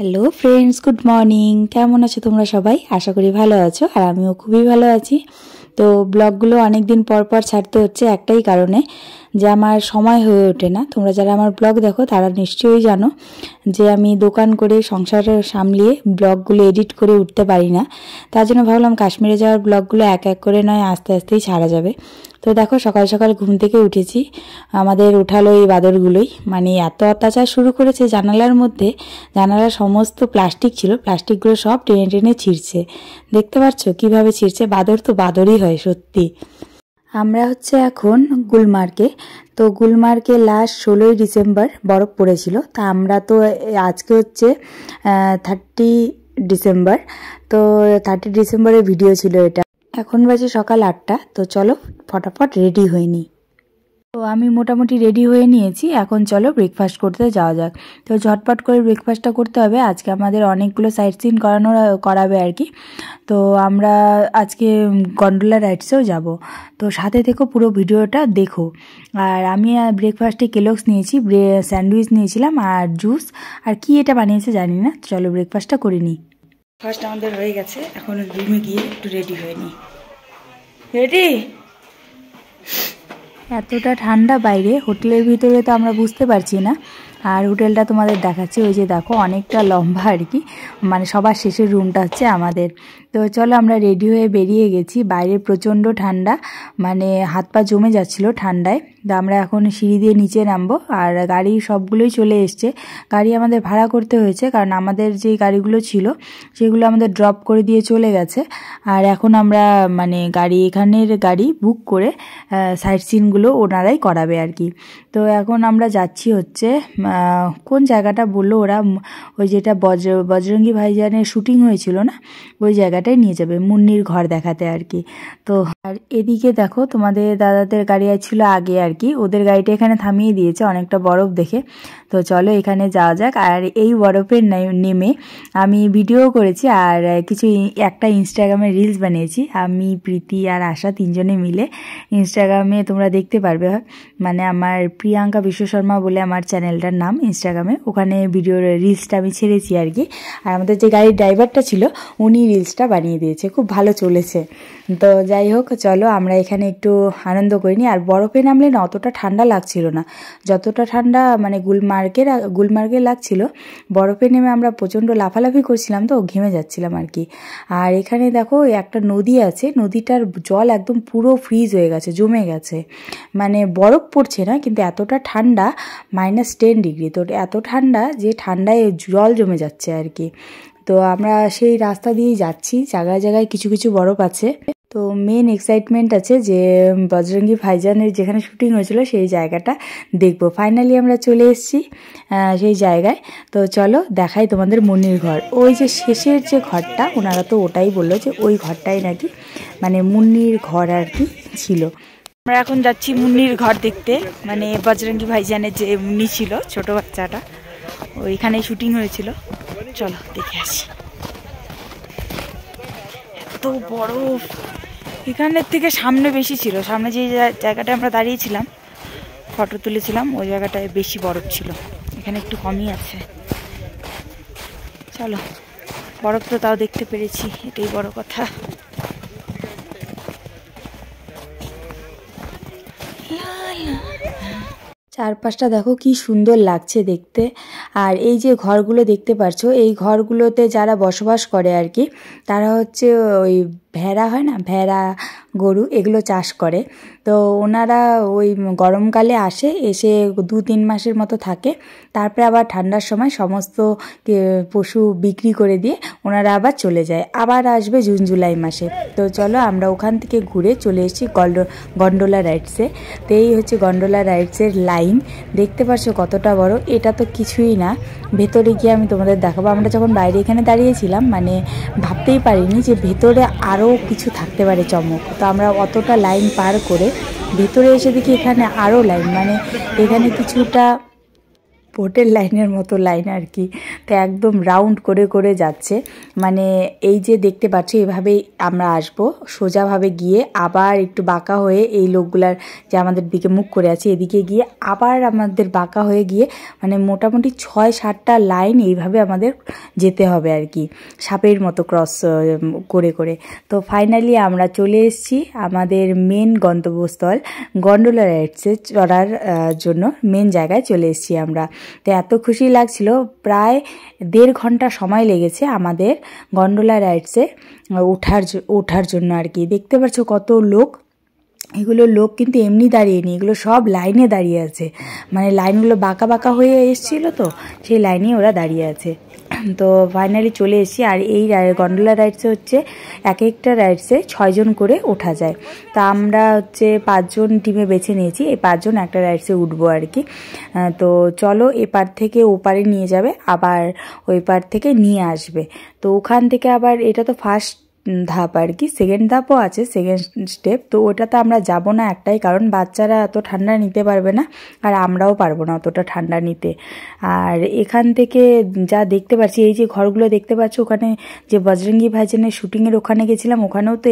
Hello friends, good morning. কেমন আছো তোমরা সবাই? আশা করি ভালো আছো, আর আমিও খুবই ভালো আছি। তো ব্লগগুলো অনেক দিন পর পর ছাড়তে হচ্ছে একটাই কারণে, যে আমার সময় হয়ে ওঠে না। তোমরা যারা আমার ব্লগ দেখো তারা নিশ্চয়ই জানো যে আমি দোকান করে সংসার সামলিয়ে ব্লগগুলো এডিট করে উঠতে পারি না। তার জন্য ভাবলাম কাশ্মীরে যাওয়ার ব্লগগুলো এক এক করে নয়, আস্তে আস্তেই ছাড়া যাবে। তো দেখো, সকাল সকাল ঘুম থেকে উঠেছি, আমাদের উঠালো এই বাদরগুলোই। মানে এত অত্যাচার শুরু করেছে জানালার মধ্যে। জানালার সমস্ত প্লাস্টিক ছিল, প্লাস্টিকগুলো সব টেনে টেনে ছিঁড়ছে। দেখতে পাচ্ছ কিভাবে ছিঁড়ছে? বাদর তো বাদরই হয় সত্যি। আমরা হচ্ছে এখন গুলমার্গে। তো গুলমার্গে লাস্ট 16ই ডিসেম্বর বরফ পড়েছিল। তা আমরা তো আজকে হচ্ছে 30 ডিসেম্বর। তো 30 ডিসেম্বরের ভিডিও ছিল এটা। এখন বাজে সকাল 8টা। তো চলো ফটাফট রেডি হয়ে নিই। তো আমি মোটামুটি রেডি হয়ে নিয়েছি, এখন চলো ব্রেকফাস্ট করতে যাওয়া যাক। তো ঝটপট করে ব্রেকফাস্টটা করতে হবে, আজকে আমাদের অনেকগুলো সাইট সিন করাবে আর কি। তো আমরা আজকে গন্ডোলা রাইডসেও যাব। তো সাথে থেকো, পুরো ভিডিওটা দেখো। আর আমি ব্রেকফাস্টে কেলগস নিয়েছি, স্যান্ডউইচ নিয়েছিলাম আর জুস। আর কি এটা বানিয়েছে জানি না। চলো ব্রেকফাস্টটা করে নিই। ফার্স্ট আমাদের হয়ে গেছে, এখন রুমে গিয়ে একটু রেডি হয়ে নিই। রেডি? এতটা ঠান্ডা বাইরে, হোটেলের ভিতরে তো আমরা বুঝতে পারছি না। আর হোটেলটা তোমাদের দেখাচ্ছি, ওই যে দেখো অনেকটা লম্বা আর কি। মানে সবার শেষের রুমটা হচ্ছে আমাদের। তো চলো আমরা রেডি হয়ে বেরিয়ে গেছি। বাইরে প্রচণ্ড ঠান্ডা, মানে হাত পা জমে যাচ্ছিল ঠান্ডায়। তো আমরা এখন সিঁড়ি দিয়ে নিচে নামবো। আর গাড়ি সবগুলোই চলে এসছে। গাড়ি আমাদের ভাড়া করতে হয়েছে, কারণ আমাদের যে গাড়িগুলো ছিল সেগুলো আমাদের ড্রপ করে দিয়ে চলে গেছে। আর এখন আমরা মানে এখানের গাড়ি বুক করে সাইট সিনগুলো ওনারাই করাবে আর কি। তো এখন আমরা যাচ্ছি হচ্ছে কোন জায়গাটা বললো ওরা, ওই যেটা বজরঙ্গি ভাইজানের শুটিং হয়েছিল না, ওই জায়গাটায় নিয়ে যাবে, মুন্নির ঘর দেখাতে আর কি। তো আর এদিকে দেখো তোমাদের দাদাদের গাড়ি ছিল আগে আর কি, ওদের গাড়িটা এখানে থামিয়ে দিয়েছে অনেকটা বরফ দেখে। তো চলো এখানে যাওয়া যাক। আর এই বরফের নেমে আমি ভিডিও করেছি, আর কিছু একটা ইনস্টাগ্রামে রিলস বানিয়েছি, আমি প্রীতি আর আশা তিনজনে মিলে। ইনস্টাগ্রামে তোমরা দেখতে পারবে, মানে আমার প্রিয়াঙ্কা বিশ্ব শর্মা বলে আমার চ্যানেলটার নাম ইনস্টাগ্রামে, ওখানে ভিডিওর রিলসটা আমি ছেড়েছি আর কি। আর আমাদের যে গাড়ির ড্রাইভারটা ছিল উনি রিলসটা বানিয়ে দিয়েছে, খুব ভালো চলেছে। তো যাই হোক, চলো আমরা এখানে একটু আনন্দ করিনি। আর বরফে নামলে না অতটা ঠান্ডা লাগছিল না, যতটা ঠান্ডা মানে গুলমার্গে লাগছিল। বরফে নেমে আমরা প্রচণ্ড লাফালাফি করছিলাম, তো ঘেমে যাচ্ছিলাম আর কি। আর এখানে দেখো একটা নদী আছে, নদীটার জল একদম পুরো ফ্রিজ হয়ে গেছে, জমে গেছে। মানে বরফ পড়ছে না, কিন্তু এতটা ঠান্ডা, -10 ডিগ্রি। তো এত ঠান্ডা যে ঠান্ডায় জল জমে যাচ্ছে আর কি। তো আমরা সেই রাস্তা দিয়েই যাচ্ছি, জায়গায় জায়গায় কিছু কিছু বরফ আছে। তো মেন এক্সাইটমেন্ট আছে যে বজরঙ্গি ভাইজানের যেখানে শুটিং হয়েছিল সেই জায়গাটা দেখবো। ফাইনালি আমরা চলে এসেছি সেই জায়গায়। তো চলো দেখাই তোমাদের মুন্নির ঘর। ওই যে শেষের যে ঘরটা, ওনারা তো ওটাই বললো যে ওই ঘরটাই নাকি মানে মুন্নির ঘর আর কি ছিল। আমরা এখন যাচ্ছি মুন্নির ঘর দেখতে, মানে বজরঙ্গি ভাইজানের যে মুন্নি ছিল ছোট বাচ্চাটা, ওইখানেই শুটিং হয়েছিল। চলো দেখে আসি। এত বরফ, এখানের থেকে সামনে বেশি ছিল। সামনে যে জায়গাটা আমরা দাঁড়িয়েছিলাম ফটো তুলেছিলাম, ওই জায়গাটায় বেশি বরফ ছিল, এখানে একটু কমই আছে। চলো, বরফ তো তাও দেখতে পেরেছি, এটাই বড় কথা। চারপাশটা দেখো কি সুন্দর লাগছে দেখতে। আর এই যে ঘরগুলো দেখতে পাচ্ছ, এই ঘরগুলোতে যারা বসবাস করে আর কি, তারা হচ্ছে ওই ভেড়া হয় না, ভেড়া গরু এগুলো চাষ করে। তো ওনারা ওই গরমকালে এসে 2-3 মাসের মতো থাকে, তারপরে আবার ঠান্ডার সময় সমস্ত পশু বিক্রি করে দিয়ে ওনারা আবার চলে যায়, আবার আসবে জুন জুলাই মাসে। তো চলো আমরা ওখান থেকে ঘুরে চলে এসেছি গন্ডোলা রাইডসে। তো এই হচ্ছে গন্ডোলা রাইডসের লাইন, দেখতে পাচ্ছ কতটা বড়। এটা তো কিছুই না, ভেতরে গিয়ে আমি তোমাদের দেখাবো। আমরা যখন বাইরে এখানে দাঁড়িয়েছিলাম, মানে ভাবতেই পারিনি যে ভেতরে আরও কিছু থাকতে পারে চমক। তো আমরা অতটা লাইন পার করে ভেতরে এসে দেখি এখানে আরও লাইন, মানে এখানে কিছুটা ভোটের লাইনের মতো লাইন আর কি। তো একদম রাউন্ড করে করে যাচ্ছে, মানে এই যে দেখতে পাচ্ছ এভাবেই আমরা আসবো, সোজাভাবে গিয়ে আবার একটু বাঁকা হয়ে এই লোকগুলার যে আমাদের দিকে মুখ করে আছে এদিকে গিয়ে আবার আমাদের বাঁকা হয়ে গিয়ে, মানে মোটামুটি 6-7টা লাইন এইভাবে আমাদের যেতে হবে আর কি, সাপের মতো ক্রস করে করে। তো ফাইনালি আমরা চলে এসেছি আমাদের মেন গন্তব্যস্থল গন্ডোলা রাইডসে চড়ার জন্য মেন জায়গায় চলে এসেছি আমরা। তো এত খুশি লাগছিল, প্রায় 1.5 ঘন্টা সময় লেগেছে আমাদের গন্ডোলা রাইডসে ওঠার জন্য আর কি। দেখতে পাচ্ছ কত লোক, এগুলো লোক কিন্তু এমনি দাঁড়িয়ে নি, এগুলো সব লাইনে দাঁড়িয়ে আছে, মানে লাইনগুলো বাঁকা বাঁকা হয়ে এসেছিল, তো সেই লাইনে ওরা দাঁড়িয়ে আছে। তো ফাইনালি চলে এসেছি। আর এই গন্ডোলা রাইডসে হচ্ছে এক একটা রাইডসে 6 জন করে ওঠা যায়। তা আমরা হচ্ছে 5 জন টিমে বেছে নিয়েছি, এই 5 জন একটা রাইডসে উঠবো আর কি। তো চলো, এপার থেকে ওপারে নিয়ে যাবে, আবার ওই পার থেকে নিয়ে আসবে। তো ওখান থেকে আবার, এটা তো ফার্স্ট ধাপ আর কি, সেকেন্ড ধাপও আছে, সেকেন্ড স্টেপ। তো ওটাতে আমরা যাব না, একটাই কারণ বাচ্চারা এত ঠান্ডা নিতে পারবে না, আর আমরাও পারবো না অতটা ঠান্ডা নিতে। আর এখান থেকে যা দেখতে পাচ্ছি, এই যে ঘরগুলো দেখতে পাচ্ছ, ওখানে যে বজরঙ্গি ভাইজানের শুটিংয়ের ওখানে গেছিলাম, ওখানেও তো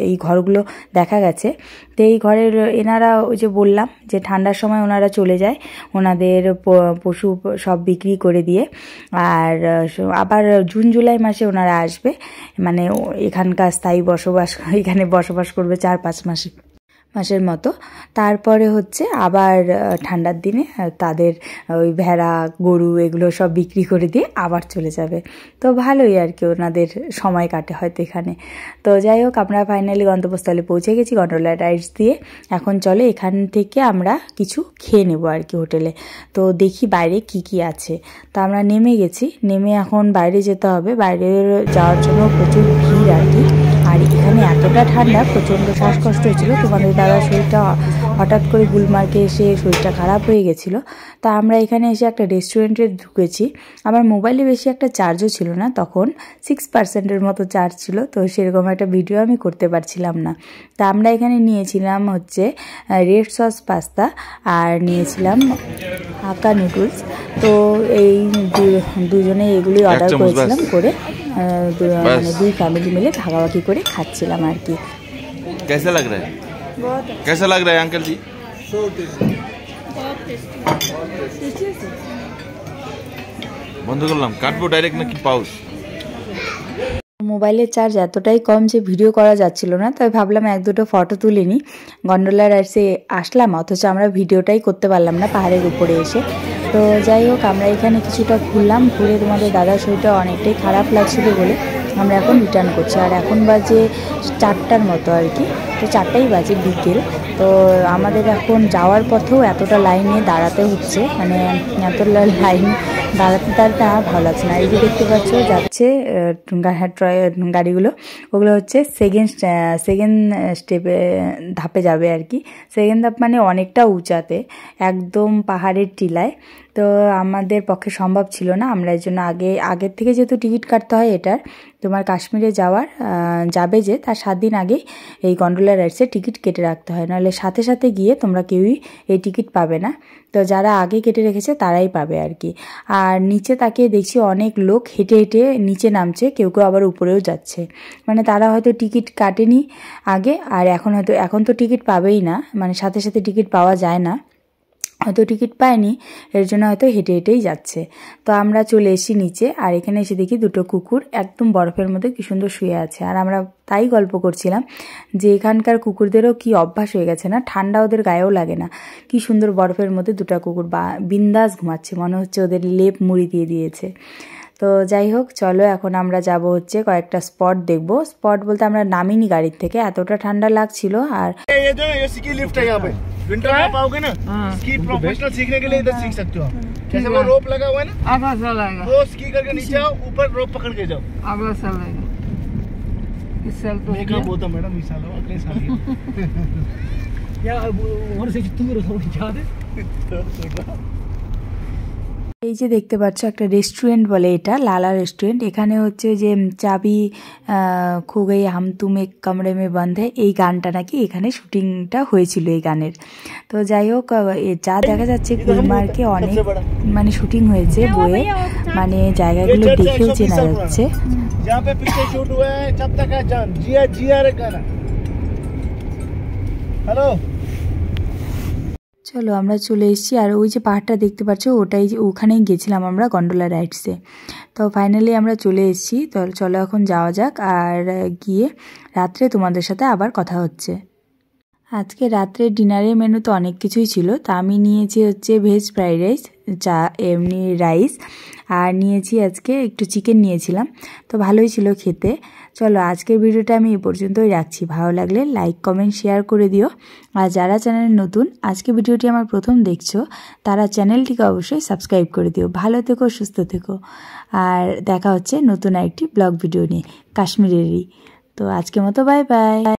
এই ঘরগুলো দেখা গেছে। তো এই ঘরের এনারা, ওই যে বললাম যে ঠান্ডার সময় ওনারা চলে যায় ওনাদের পশু সব বিক্রি করে দিয়ে, আর আবার জুন জুলাই মাসে ওনারা আসবে, মানে এখানকার স্থায়ী বসবাস, এখানে বসবাস করবে 4-5 মাসের মতো। তারপরে হচ্ছে আবার ঠান্ডার দিনে তাদের ওই ভেড়া গরু এগুলো সব বিক্রি করে দিয়ে আবার চলে যাবে। তো ভালোই আর কি, ওনাদের সময় কাটে হয়তো এখানে। তো যাই হোক, আমরা ফাইনালি গন্তব্যস্থলে পৌঁছে গেছি গন্ডোলা রাইডস দিয়ে। এখন চলে এখান থেকে আমরা কিছু খেয়ে নেবো আর কি হোটেলে। তো দেখি বাইরে কি কি আছে। তো আমরা নেমে গেছি, নেমে এখন বাইরে যেতে হবে। বাইরে যাওয়ার জন্য প্রচুর ভিড় আর কি। আর এখানে এতটা ঠান্ডা, প্রচণ্ড শ্বাসকষ্ট হয়েছিল। তোমাদের দাদার শরীরটা হঠাৎ করে গুলমার্গে এসে শরীরটা খারাপ হয়ে গেছিলো। তা আমরা এখানে এসে একটা রেস্টুরেন্টে ঢুকেছি। আমার মোবাইলে বেশি একটা চার্জও ছিল না, তখন 6% মতো চার্জ ছিল, তো সেরকম একটা ভিডিও আমি করতে পারছিলাম না। তা আমরা এখানে নিয়েছিলাম হচ্ছে রেড সস পাস্তা, আর নিয়েছিলাম হাক্কা নুডলস। তো এই দুজনে এগুলি অর্ডার করেছিলাম, করে মানে 2 ফ্যামিলি মিলে ভাগাভাগি করে খাচ্ছিলাম আর কি। कैसा लग रहा है? कैसा लग रहा है अंकल जी? বন্ধ করলাম, কাটবো ডাইরেক্ট নাকি পাউজ? মোবাইলের চার্জ এতটাই কম যে ভিডিও করা যাচ্ছিল না, তাই ভাবলাম 1-2টো ফটো তুলে নিই। গন্ডোলা রাইডসে আসলাম, অথচ আমরা ভিডিওটাই করতে পারলাম না পাহাড়ের উপরে এসে। তো যাই হোক, আমরা এখানে কিছুটা ঘুরলাম, ঘুরে তোমাদের দাদার শরীরটা অনেকটাই খারাপ লাগছিল বলে আমরা এখন রিটার্ন করছি। আর এখন বাজে 4টার মতো আর কি, তো 4টাই বাজে বিকেল। তো আমাদের এখন যাওয়ার পথেও এতটা লাইনে দাঁড়াতে হচ্ছে, মানে এত লাইন দাঁড়াতে আর ভালো লাগছে না। এই যে দেখতে পাচ্ছ যাচ্ছে গাড়িগুলো, ওগুলো হচ্ছে সেকেন্ড স্টেপে ধাপে যাবে আর কি। সেকেন্ড ধাপ মানে অনেকটা উঁচাতে, একদম পাহাড়ের টিলায়। তো আমাদের পক্ষে সম্ভব ছিল না, আমরা এর জন্য আগের থেকে যেহেতু টিকিট কাটতে হয় এটার, তোমার কাশ্মীরে যাবে যে তার 7 দিন আগেই এই গন্ডোলা রাইডসে টিকিট কেটে রাখতে হয়, নাহলে সাথে সাথে গিয়ে তোমরা কেউই এই টিকিট পাবে না। তো যারা আগে কেটে রেখেছে তারাই পাবে আর কি। আর নিচে তাকিয়ে দেখছি অনেক লোক হেঁটে হেঁটে নিচে নামছে, কেউ কেউ আবার উপরেও যাচ্ছে, মানে তারা হয়তো টিকিট কাটেনি আগে, আর এখন তো টিকিট পাবেই না, মানে সাথে সাথে টিকিট পাওয়া যায় না, হয়তো টিকিট পায়নি, এর জন্য হয়তো হেঁটে হেঁটেই যাচ্ছে। তো আমরা চলে এসেছি নিচে, আর এখানে এসে দেখি 2টো কুকুর একদম বরফের মধ্যে কি সুন্দর শুয়ে আছে। আর আমরা তাই গল্প করছিলাম যে এখানকার কুকুরদেরও কি অভ্যাস হয়ে গেছে না, ঠান্ডা ওদের গায়েও লাগে না, কি সুন্দর বরফের মধ্যে 2টা কুকুর বিন্দাস ঘুমাচ্ছে, মনে হচ্ছে ওদের লেপ মুড়ি দিয়ে দিয়েছে। তো যাই হোক, চলো এখন আমরা যাব হচ্ছে কয়েকটা স্পট দেখবো। স্পট বলতে আমরা নামিনি গাড়ির থেকে, এতটা ঠান্ডা লাগছিল। আর विंटर में पाओगे ना, स्की प्रोफेशनल सीखने के लिए इधर सीख सकते हो आप। जैसे वो रोप लगा हुआ है ना, अगला साल आएगा, वो स्की करके नीचे आओ, ऊपर रोप पकड़ के जाओ, अगला साल आएगा। इस साल तो मैं क्या बोलता मैडम, इस साल अगले साल या और से तू थोड़ी याद है। এই যে দেখতে পাচ্ছ একটা রেস্টুরেন্ট বলে এটা, লালা রেস্টুরেন্ট। এখানে হচ্ছে যে চাবি খো গই হাম তুম এক কামরে মে বন্ধ হ্যায়, এই গানটা নাকি এখানে শুটিংটা হয়েছিল এই গানের। তো যাই হোক, যা দেখা যাচ্ছে গুলমার্গে অনেক মানে শুটিং হয়েছে বইয়ে, মানে জায়গাগুলো দেখেও চেনা যাচ্ছে। হ্যালো, চলো আমরা চলে এসেছি। আর ওই যে পাহাড়টা দেখতে পাচ্ছ, ওখানেই গেছিলাম আমরা গন্ডোলা রাইডসে। তো ফাইনালি আমরা চলে এসেছি। তো চলো এখন যাওয়া যাক, আর গিয়ে রাত্রে তোমাদের সাথে আবার কথা হচ্ছে। আজকে রাত্রে ডিনারের মেনু তো অনেক কিছুই ছিল। তা আমি নিয়েছি হচ্ছে ভেজ ফ্রাইড রাইস, এমনি রাইস, আর নিয়েছি আজকে একটু চিকেন নিয়েছিলাম। তো ভালোই ছিল খেতে। চলো আজকের ভিডিওটা আমি এই পর্যন্তই রাখছি। ভালো লাগলে লাইক কমেন্ট শেয়ার করে দিও। আর যারা চ্যানেলে নতুন, আজকে ভিডিওটি আমার প্রথম দেখছো, তারা চ্যানেলটিকে অবশ্যই সাবস্ক্রাইব করে দিও। ভালো থেকো, সুস্থ থেকো, আর দেখা হচ্ছে নতুন একটি ব্লগ ভিডিও নিয়ে কাশ্মীরেরই। তো আজকের মতো বাই বাই।